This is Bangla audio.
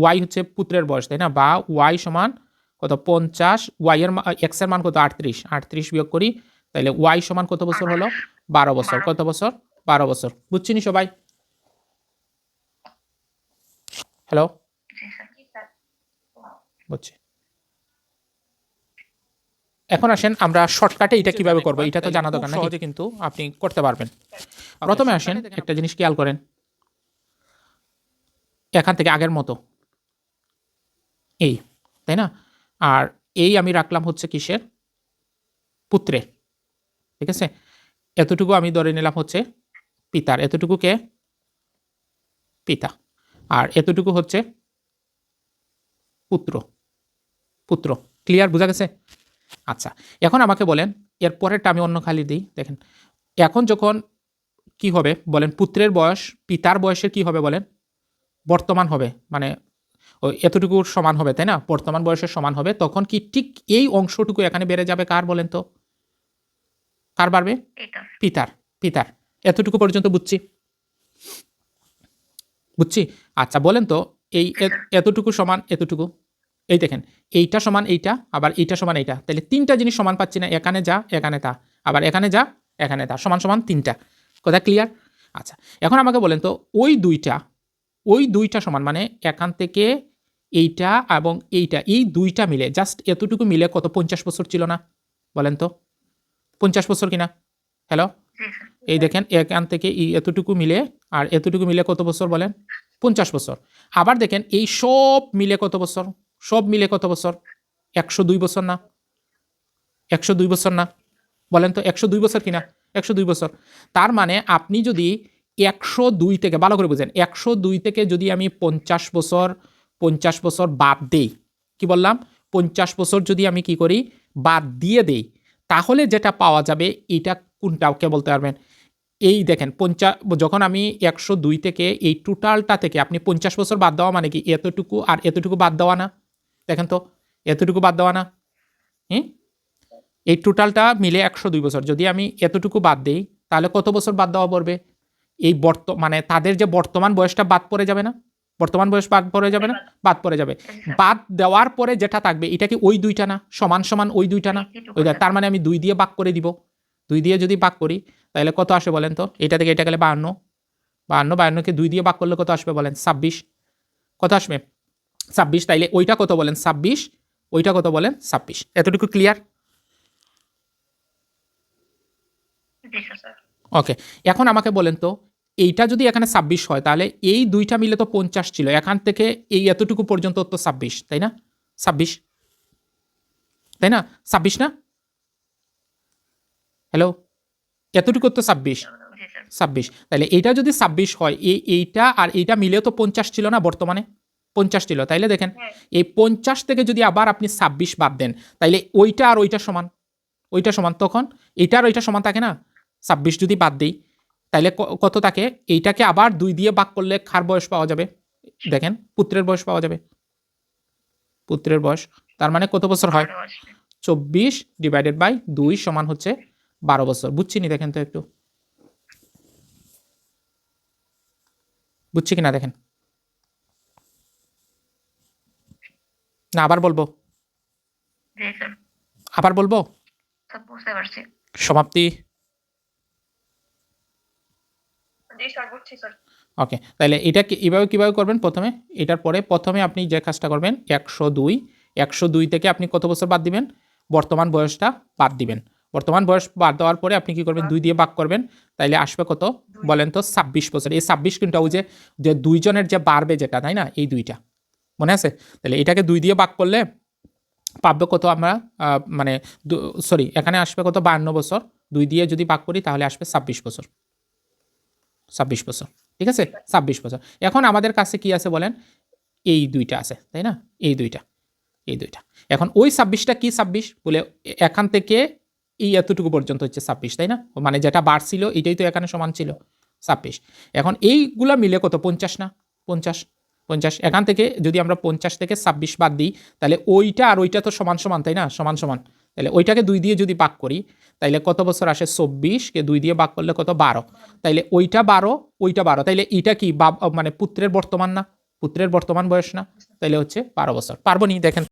ওয়াই হচ্ছে পুত্রের বয়স, তাই না? বা ওয়াই সমান কত 50, ওয়াই এর এক্স এর মান কত 38 বিয়োগ করি, তাহলে ওয়াই সমান কত বছর হলো 12 বছর। কত বছর? 12 বছর। বুঝছিনি সবাই? হ্যালো, বুঝছি। এখন আসেন আমরা শর্টকাটে এটা কিভাবে করবো, এটা তো জানা দরকার, সহজে কিন্তু আপনি করতে পারবেন। প্রথমে আসেন একটা জিনিস খেয়াল করেন, এখান থেকে আগের মতো এই, তাই না? আর এই আমি রাখলাম হচ্ছে কিসের? পুত্রের, ঠিক আছে? এতটুকু আমি ধরে নিলাম হচ্ছে পিতার, এতটুকু কে? পিতা। আর এতটুকু হচ্ছে পুত্র, পুত্র। ক্লিয়ার, বোঝা গেছে? আচ্ছা, এখন আমাকে বলেন এর পরেরটা আমি অন্য খালি দিই। দেখেন এখন যখন কি হবে বলেন, পুত্রের বয়স পিতার বয়সের কি হবে বলেন? বর্তমান হবে, মানে ওই এতটুকুর সমান হবে, তাই না? বর্তমান বয়সের সমান হবে। তখন কি ঠিক এই অংশটুকু এখানে বেড়ে যাবে কার বলেন তো? কার বাড়বে? পিতার। পিতার। এতটুকু পর্যন্ত বুঝছি, বুঝছি। আচ্ছা বলেন তো এই এতটুকু সমান এতটুকু, এই দেখেন এইটা সমান এইটা, আবার এইটা সমান এইটা, তাহলে তিনটা জিনিস সমান পাচ্ছি না? এখানে যা এখানে তা, আবার এখানে যা এখানে তা, সমান সমান তিনটা। কথা ক্লিয়ার? আচ্ছা এখন আমাকে বলেন তো ওই দুইটা সমান, মানে এখান থেকে এইটা এবং এইটা, এই দুইটা মিলে জাস্ট এতটুকু মিলে কত 50 বছর ছিল না? বলেন তো 50 বছর কিনা? হ্যালো, এই দেখেন এখান থেকে এই এতটুকু মিলে আর এতটুকু মিলে কত বছর বলেন? 50 বছর। আবার দেখেন এই সব মিলে কত বছর? সব মিলে কত বছর? 102 বছর না? 102 বছর না? বলেন তো 102 বছর কিনা? 102 বছর। তার মানে আপনি যদি 102 থেকে, ভালো করে বুঝেন, 102 থেকে যদি আমি 50 বছর বাদ দেই, কি বললাম? 50 বছর যদি আমি কি করি? বাদ দিয়ে দেই, তাহলে যেটা পাওয়া যাবে এটা কোনটা কে বলতে পারবেন? এই দেখেন যখন আমি 102 থেকে এই টোটালটা থেকে আপনি 50 বছর বাদ দেওয়া মানে কি? এতটুকু আর এতটুকু বাদ দেওয়া না? দেখেন তো এতটুকু বাদ দেওয়া না? হুম, এই টোটালটা মিলে 102 বছর। যদি আমি এতটুকু বাদ দেই তাহলে কত বছর বাদ দেওয়া পড়বে? এই মানে তাদের যে বর্তমান বয়সটা বাদ পড়ে যাবে না? বর্তমান বয়স বাদ পড়ে যাবে না? বাদ পড়ে যাবে। বাদ দেওয়ার পরে যেটা থাকবে এটা কি ওই দুইটা না? সমান সমান ওই দুইটা না? ওই তার মানে আমি 2 দিয়ে ভাগ করে দিব। 2 দিয়ে যদি ভাগ করি তাহলে কত আসে বলেন তো? এটা থেকে এটা গেলে 52, 52কে 2 দিয়ে ভাগ করলে কত আসবে বলেন? 26। কত আসবে? 26। তাইলে ওইটা কত বলেন? 26। ওইটা কত বলেন? 26। এতটুকু ক্লিয়ার? ওকে, এখন আমাকে বলেন তো এইটা যদি এখানে 26 হয় তাহলে এই দুইটা মিলে তো 50 ছিল, এখান থেকে এই এতটুকু পর্যন্ত তো 26, তাই না? 26, তাই না? 26 না? হ্যালো, এতটুকু তো 26। 26, তাহলে এইটা যদি 26 হয়, এইটা আর এইটা মিলেও তো 50 ছিল না? বর্তমানে 50 ছিল, তাইলে দেখেন এই 50 থেকে যদি আবার আপনি 26 বাদ দেন তাইলে ওইটা আর ওইটা সমান, ওইটা সমান, তখন এইটা আর ওইটা সমান থাকে না? 26 যদি বাদ দিই তাইলে কত থাকে? এইটাকে আবার 2 দিয়ে ভাগ করলে কার বয়স পাওয়া যাবে? দেখেন পুত্রের বয়স পাওয়া যাবে, পুত্রের বয়স। তার মানে কত বছর হয়? 24 ডিভাইডেড বাই 2 সমান হচ্ছে 12 বছর। বুঝছি নি? দেখেন তো একটু, বুঝছি কিনা দেখেন। না আবার বলবো? আবার বলবো? সমাপ্তি। ওকে, তাহলে এটা এইভাবে কীভাবে করবেন? প্রথমে এটার পরে প্রথমে আপনি যে কাজটা করবেন 102 থেকে আপনি কত বছর বাদ দিবেন? বর্তমান বয়সটা বাদ দিবেন। বর্তমান বয়স বাদ দেওয়ার পরে আপনি কি করবেন? 2 দিয়ে ভাগ করবেন, তাইলে আসবে কত বলেন তো? 26 বছর। এই 26 কিন্তু ওই যে দুইজনের যে বাড়বে যেটা, তাই না? এই দুইটা মনে আছে? তাহলে এটাকে 2 দিয়ে ভাগ করলে পাবো কত আমরা? মানে সরি, এখানে আসবে কত? 52 বছর। 2 দিয়ে যদি ভাগ করি তাহলে আসবে 26 বছর। 26 বছর, ঠিক আছে? 26 বছর। এখন আমাদের কাছে কি আছে বলেন? এই দুইটা আছে, তাই না? এই দুইটা, এই দুইটা। এখন ওই 26টা কি 26 বলে? এখান থেকে এই এতটুকু পর্যন্ত হচ্ছে 26, তাই না? মানে যেটা বাড়ছিল এটাই তো এখানে সমান ছিল 26। এখন এইগুলা মিলে কত? 50 না? 50, 50। এখান থেকে যদি আমরা 50 থেকে 26 বাদ দিই তাহলে ওইটা আর ওইটা তো সমান সমান, তাই না? সমান সমান। তাহলে ওইটাকে 2 দিয়ে যদি ভাগ করি তাইলে কত বছর আসে? 24কে 2 দিয়ে ভাগ করলে কত? 12। তাইলে ওইটা 12, ওইটা 12, তাইলে এটা কি মানে পুত্রের বর্তমান না? পুত্রের বর্তমান বয়স না, তাইলে হচ্ছে 12 বছর। পারবো নি? দেখেন।